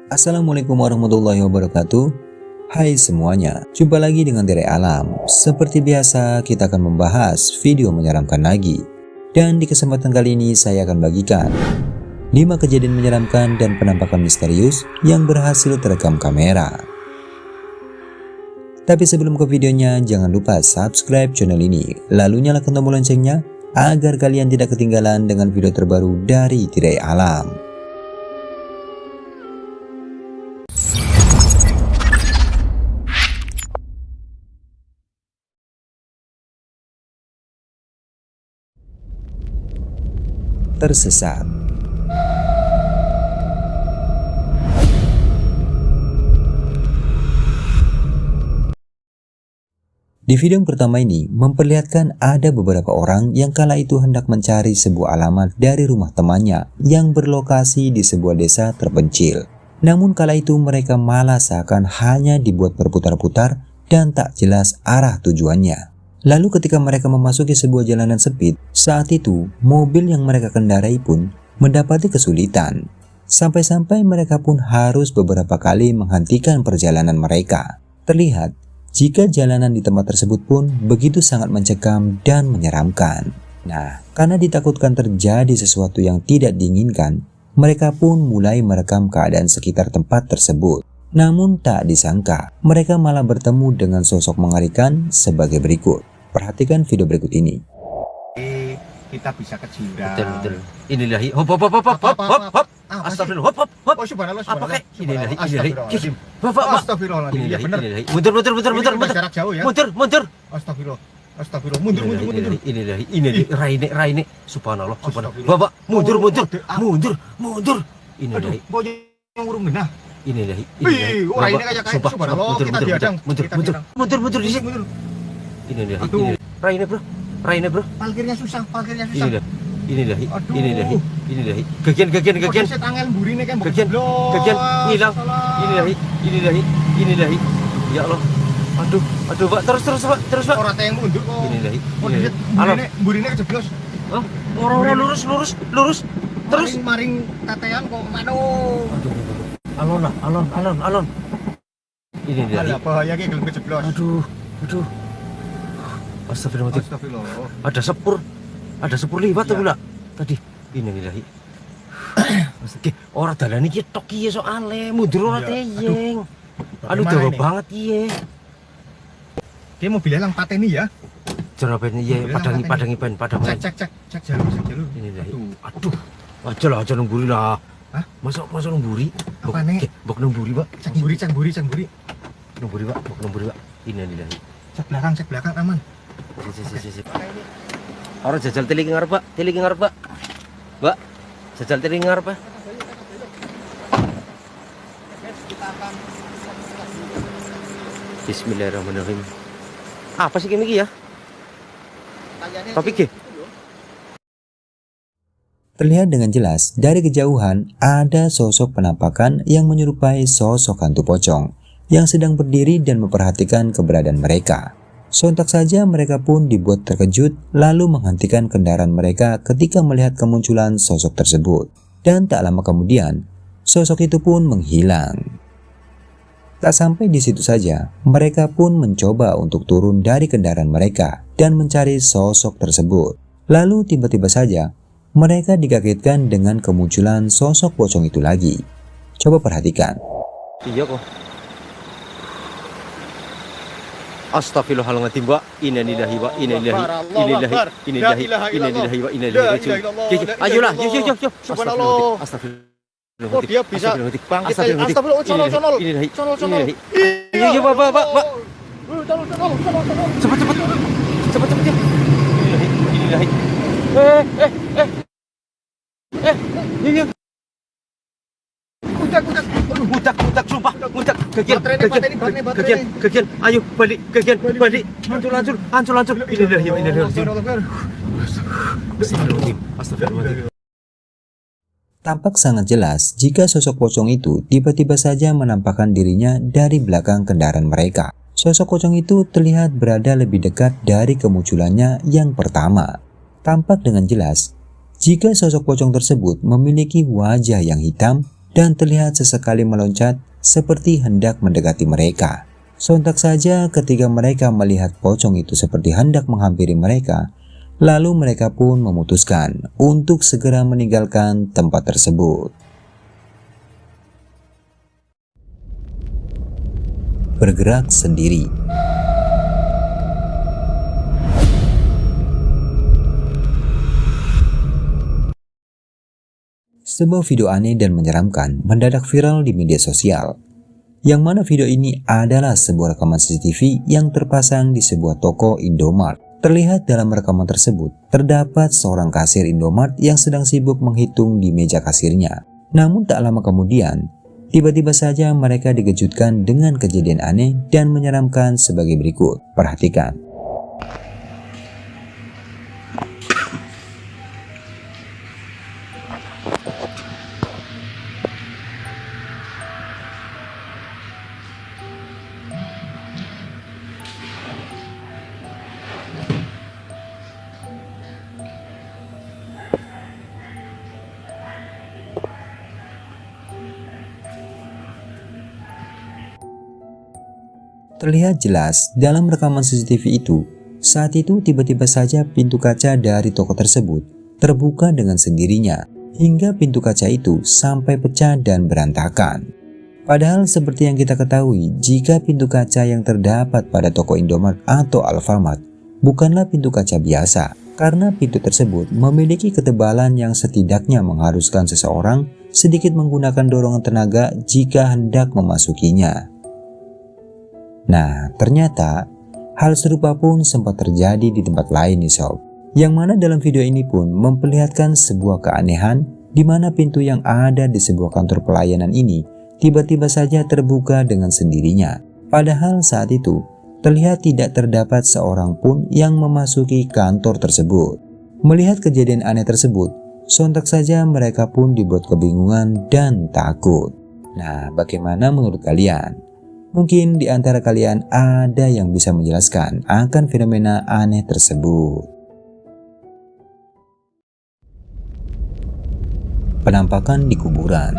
Assalamualaikum warahmatullahi wabarakatuh. Hai semuanya, jumpa lagi dengan Tirai Alam. Seperti biasa, kita akan membahas video menyeramkan lagi. Dan di kesempatan kali ini saya akan bagikan 5 kejadian menyeramkan dan penampakan misterius yang berhasil terekam kamera. Tapi sebelum ke videonya, jangan lupa subscribe channel ini, lalu nyalakan tombol loncengnya agar kalian tidak ketinggalan dengan video terbaru dari Tirai Alam. Tersesat. Di video yang pertama ini memperlihatkan ada beberapa orang yang kala itu hendak mencari sebuah alamat dari rumah temannya yang berlokasi di sebuah desa terpencil. Namun kala itu mereka malah seakan hanya dibuat berputar-putar dan tak jelas arah tujuannya. Lalu ketika mereka memasuki sebuah jalanan sempit, saat itu mobil yang mereka kendarai pun mendapati kesulitan. Sampai-sampai mereka pun harus beberapa kali menghentikan perjalanan mereka. Terlihat jika jalanan di tempat tersebut pun begitu sangat mencekam dan menyeramkan. Nah, karena ditakutkan terjadi sesuatu yang tidak diinginkan, mereka pun mulai merekam keadaan sekitar tempat tersebut. Namun tak disangka, mereka malah bertemu dengan sosok mengerikan sebagai berikut. Perhatikan video berikut ini. Kita bisa ke jurang. Betul. Inilahi. Hop. Astagfirullah. Hop. Oh, subhanallah. Apa kek? Inilahi. Bapak. Astagfirullahaladzim. Iya benar. Mundur. Jarak jauh ya. Mundur. Astagfirullah. Mundur. Inilahi. Raine. Subhanallah. Bapak, mundur. Inilahi. Pokoknya yang urung genah. Inilahi. Raine kayak subhanallah. Kita diadang. Mundur di sini. Inilahi. Raine bro. Parkirnya susah. Inilahi. Gagian. Set angel mburine kan Gagian ngilang. Inilahi. Ya Allah. Aduh Pak, terus Pak. Ora teh mundur kok. Inilahi. Mburine kejeblos. Hah? Ora lurus. Terus maring tetean kok aduh. Alon. Inilahi. Ada bahaya ki gelem kejeblos. Aduh. Astagfirullah. Ada sepur liwat tuh pula tadi. Inilahi. Ora dalan iki tok iki soalé mundur ora teyeng. Aduh dawa banget iye. Dia mobilnya lang pateni ya. Jerapen iye padangi pen. Cek jalur. Inilahi. Aduh. Aja nemburi lah. Hah? Masa nemburi? Apa nih? Bok nemburi, Pak. Cek buri. Nemburi, Pak. Inilahi. Cek belakang aman. Sip. Orang jajal telinga ngarep, Pak. Mbak, jajal telinga ngarep, Pak. Bismillahirrahmanirrahim. Apa sih ini ya? Topik ya? Terlihat dengan jelas dari kejauhan ada sosok penampakan yang menyerupai sosok hantu pocong yang sedang berdiri dan memperhatikan keberadaan mereka. Sontak saja mereka pun dibuat terkejut lalu menghentikan kendaraan mereka ketika melihat kemunculan sosok tersebut. Dan tak lama kemudian, sosok itu pun menghilang. Tak sampai di situ saja, mereka pun mencoba untuk turun dari kendaraan mereka dan mencari sosok tersebut. Lalu tiba-tiba saja, mereka dikagetkan dengan kemunculan sosok pocong itu lagi. Coba perhatikan. Iya kok. Astagfirullahaladzim, Mbak. Innalillahi wa inna ilaihi raji'un. Ayolah, yuk. Subhanallah. Astagfirullah. Oh, dia bisa bangkit. Astagfirullah. Sono. Iya, Pak. Cepat ya. Innalillahi. Iya. Mudak, sumpah. Gagian. Ayo, balik. Hancur. Astagfirullahaladzim. Tampak sangat jelas jika sosok pocong itu tiba-tiba saja menampakkan dirinya dari belakang kendaraan mereka. Sosok pocong itu terlihat berada lebih dekat dari kemunculannya yang pertama. Tampak dengan jelas jika sosok pocong tersebut memiliki wajah yang hitam dan terlihat sesekali meloncat seperti hendak mendekati mereka. Sontak saja ketika mereka melihat pocong itu seperti hendak menghampiri mereka, lalu mereka pun memutuskan untuk segera meninggalkan tempat tersebut. Bergerak sendiri. Sebuah video aneh dan menyeramkan mendadak viral di media sosial, yang mana video ini adalah sebuah rekaman CCTV yang terpasang di sebuah toko Indomart. Terlihat dalam rekaman tersebut, terdapat seorang kasir Indomart yang sedang sibuk menghitung di meja kasirnya. Namun tak lama kemudian, tiba-tiba saja mereka dikejutkan dengan kejadian aneh dan menyeramkan sebagai berikut. Perhatikan. Terlihat jelas dalam rekaman CCTV itu, saat itu tiba-tiba saja pintu kaca dari toko tersebut terbuka dengan sendirinya, hingga pintu kaca itu sampai pecah dan berantakan. Padahal seperti yang kita ketahui, jika pintu kaca yang terdapat pada toko Indomart atau Alfamart bukanlah pintu kaca biasa, karena pintu tersebut memiliki ketebalan yang setidaknya mengharuskan seseorang sedikit menggunakan dorongan tenaga jika hendak memasukinya. Nah, ternyata hal serupa pun sempat terjadi di tempat lain nih sob, yang mana dalam video ini pun memperlihatkan sebuah keanehan di mana pintu yang ada di sebuah kantor pelayanan ini tiba-tiba saja terbuka dengan sendirinya. Padahal saat itu terlihat tidak terdapat seorang pun yang memasuki kantor tersebut. Melihat kejadian aneh tersebut, sontak saja mereka pun dibuat kebingungan dan takut. Nah, bagaimana menurut kalian? Mungkin di antara kalian ada yang bisa menjelaskan akan fenomena aneh tersebut. Penampakan di kuburan.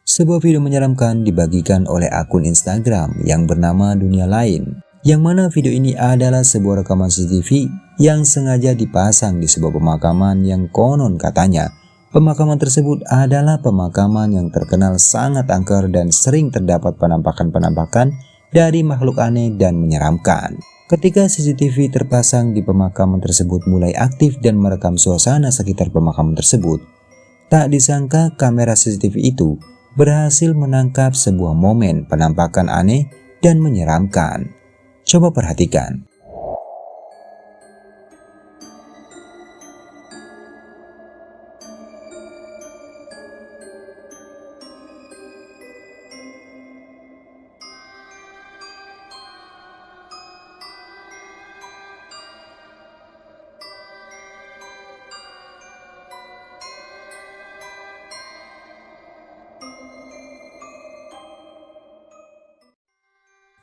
Sebuah video menyeramkan dibagikan oleh akun Instagram yang bernama Dunia Lain, yang mana video ini adalah sebuah rekaman CCTV yang sengaja dipasang di sebuah pemakaman yang konon katanya pemakaman tersebut adalah pemakaman yang terkenal sangat angker dan sering terdapat penampakan-penampakan dari makhluk aneh dan menyeramkan. Ketika CCTV terpasang di pemakaman tersebut mulai aktif dan merekam suasana sekitar pemakaman tersebut, tak disangka kamera CCTV itu berhasil menangkap sebuah momen penampakan aneh dan menyeramkan. Coba perhatikan.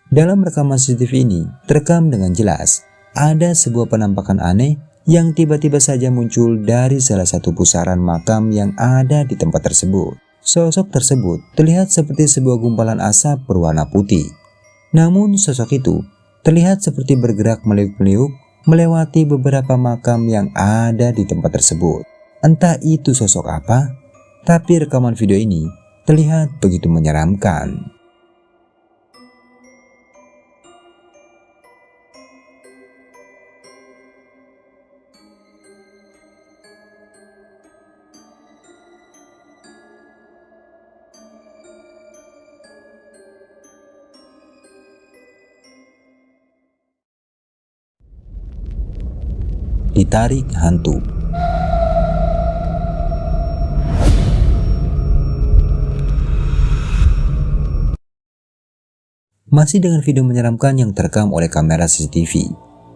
Dalam rekaman CCTV ini terekam dengan jelas ada sebuah penampakan aneh yang tiba-tiba saja muncul dari salah satu pusaran makam yang ada di tempat tersebut. Sosok tersebut terlihat seperti sebuah gumpalan asap berwarna putih. Namun sosok itu terlihat seperti bergerak meliuk-liuk melewati beberapa makam yang ada di tempat tersebut. Entah itu sosok apa, tapi rekaman video ini terlihat begitu menyeramkan. Ditarik hantu. Masih dengan video menyeramkan yang terekam oleh kamera CCTV,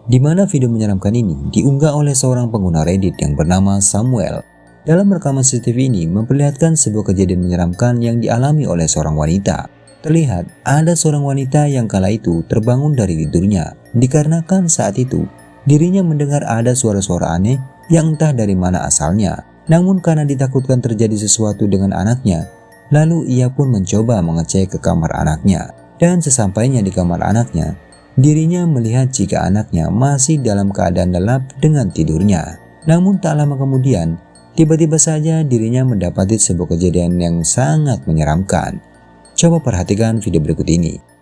di mana video menyeramkan ini diunggah oleh seorang pengguna Reddit yang bernama Samuel. Dalam rekaman CCTV ini memperlihatkan sebuah kejadian menyeramkan yang dialami oleh seorang wanita. Terlihat ada seorang wanita yang kala itu terbangun dari tidurnya, dikarenakan saat itu dirinya mendengar ada suara-suara aneh yang entah dari mana asalnya. Namun karena ditakutkan terjadi sesuatu dengan anaknya, lalu ia pun mencoba mengecek ke kamar anaknya. Dan sesampainya di kamar anaknya, dirinya melihat jika anaknya masih dalam keadaan lelap dengan tidurnya. Namun tak lama kemudian, tiba-tiba saja dirinya mendapati sebuah kejadian yang sangat menyeramkan. Coba perhatikan video berikut ini.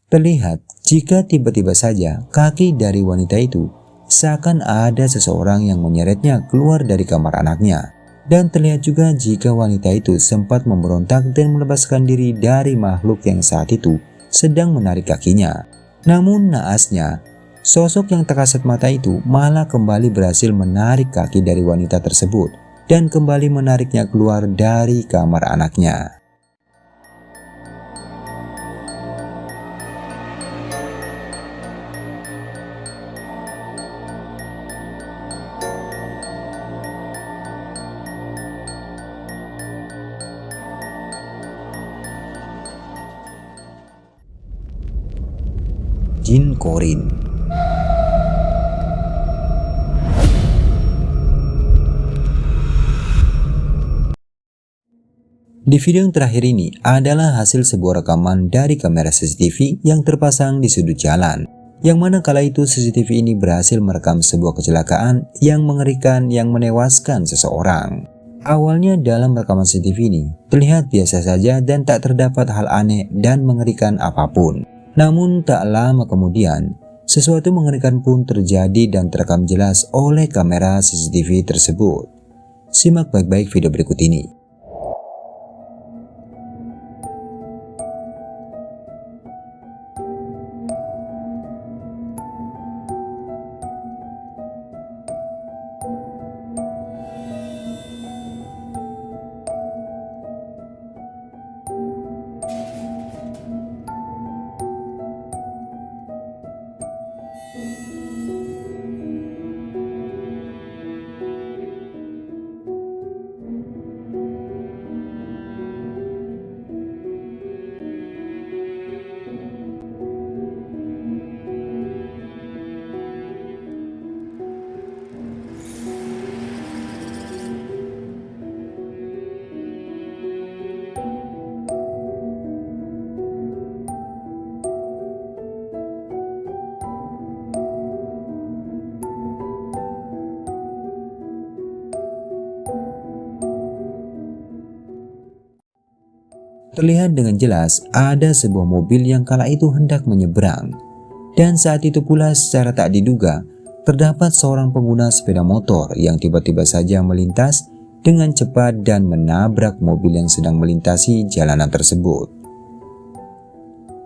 Terlihat jika tiba-tiba saja kaki dari wanita itu seakan ada seseorang yang menyeretnya keluar dari kamar anaknya. Dan terlihat juga jika wanita itu sempat memberontak dan melepaskan diri dari makhluk yang saat itu sedang menarik kakinya. Namun naasnya, sosok yang tak kasat mata itu malah kembali berhasil menarik kaki dari wanita tersebut dan kembali menariknya keluar dari kamar anaknya. Jin Qorin. Di video yang terakhir ini adalah hasil sebuah rekaman dari kamera CCTV yang terpasang di sudut jalan, yang mana kala itu CCTV ini berhasil merekam sebuah kecelakaan yang mengerikan yang menewaskan seseorang. Awalnya dalam rekaman CCTV ini terlihat biasa saja dan tak terdapat hal aneh dan mengerikan apapun. Namun tak lama kemudian, sesuatu mengerikan pun terjadi dan terekam jelas oleh kamera CCTV tersebut. Simak baik-baik video berikut ini. Terlihat dengan jelas ada sebuah mobil yang kala itu hendak menyeberang. Dan saat itu pula secara tak diduga, terdapat seorang pengguna sepeda motor yang tiba-tiba saja melintas dengan cepat dan menabrak mobil yang sedang melintasi jalanan tersebut.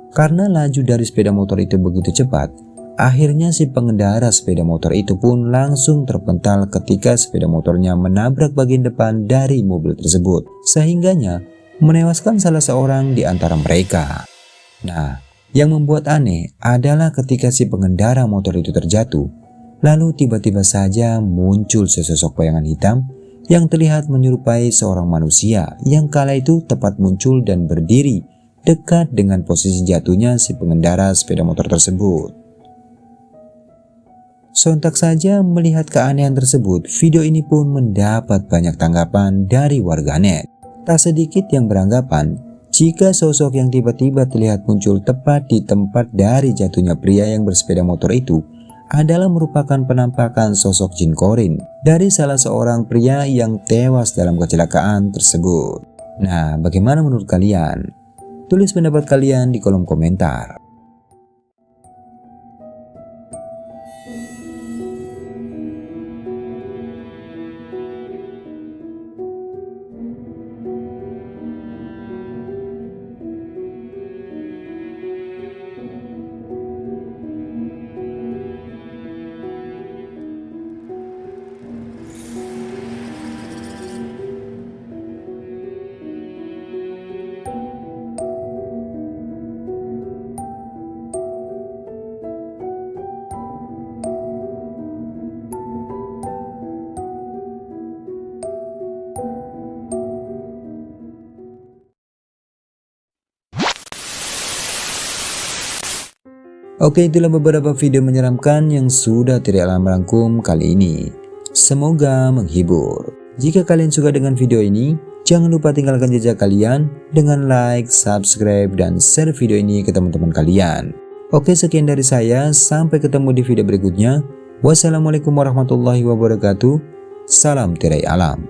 Karena laju dari sepeda motor itu begitu cepat, akhirnya si pengendara sepeda motor itu pun langsung terpental ketika sepeda motornya menabrak bagian depan dari mobil tersebut, sehingganya menewaskan salah seorang di antara mereka. Nah, yang membuat aneh adalah ketika si pengendara motor itu terjatuh, lalu tiba-tiba saja muncul sesosok bayangan hitam yang terlihat menyerupai seorang manusia yang kala itu tepat muncul dan berdiri dekat dengan posisi jatuhnya si pengendara sepeda motor tersebut. Sontak saja melihat keanehan tersebut, video ini pun mendapat banyak tanggapan dari warganet. Tak sedikit yang beranggapan jika sosok yang tiba-tiba terlihat muncul tepat di tempat dari jatuhnya pria yang bersepeda motor itu adalah merupakan penampakan sosok Jin Qorin dari salah seorang pria yang tewas dalam kecelakaan tersebut. Nah, bagaimana menurut kalian? Tulis pendapat kalian di kolom komentar. Oke, itulah beberapa video menyeramkan yang sudah Tirai Alam rangkum kali ini. Semoga menghibur. Jika kalian suka dengan video ini, jangan lupa tinggalkan jejak kalian dengan like, subscribe, dan share video ini ke teman-teman kalian. Oke, sekian dari saya. Sampai ketemu di video berikutnya. Wassalamualaikum warahmatullahi wabarakatuh. Salam Tirai Alam.